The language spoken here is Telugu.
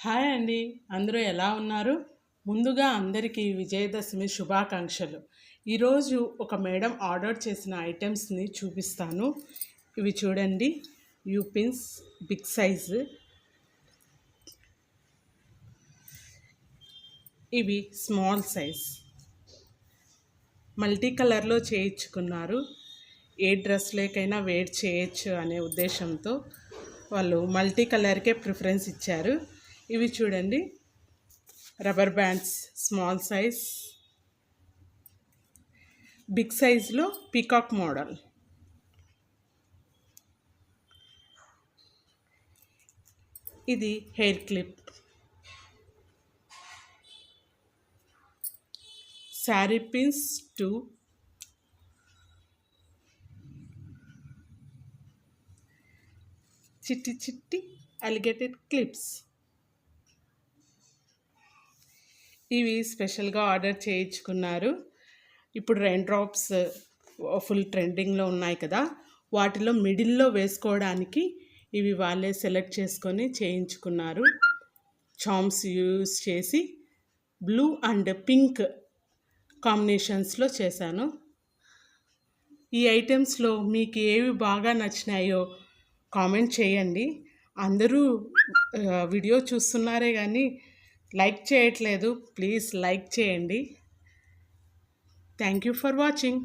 హాయ్ అండి. అందరూ ఎలా ఉన్నారు? ముందుగా అందరికీ విజయదశమి శుభాకాంక్షలు. ఈరోజు ఒక మేడం ఆర్డర్ చేసిన ఐటమ్స్ని చూపిస్తాను. ఇవి చూడండి, యూపిన్స్ బిగ్ సైజు. ఇవి స్మాల్ సైజ్. మల్టీ కలర్లో చేయించుకున్నారు. ఏ డ్రెస్లేకైనా వేర్ చేయొచ్చు అనే ఉద్దేశంతో వాళ్ళు మల్టీ కలర్కే ప్రిఫరెన్స్ ఇచ్చారు. ఇవి చూడండి, rubber bands small size. Big సైజ్లో పీకాక్ మోడల్. ఇది హెయిర్ క్లిప్. శారీ పిన్స్ 2. చిట్టి చిట్టి అలిగేటెడ్ క్లిప్స్. ఇవి స్పెషల్గా ఆర్డర్ చేయించుకున్నారు. ఇప్పుడు రెయిన్ డ్రాప్స్ ఫుల్ ట్రెండింగ్లో ఉన్నాయి కదా, వాటిలో మిడిల్లో వేసుకోవడానికి ఇవి వాళ్ళే సెలెక్ట్ చేసుకొని చేయించుకున్నారు. చామ్స్ యూస్ చేసి బ్లూ అండ్ పింక్ కాంబినేషన్స్లో చేశాను. ఈ ఐటమ్స్లో మీకు ఏవి బాగా నచ్చినాయో కామెంట్ చేయండి. అందరూ వీడియో చూస్తున్నారే కానీ లైక్ చేయట్లేదు. ప్లీజ్ లైక్ చేయండి. Thank you for watching.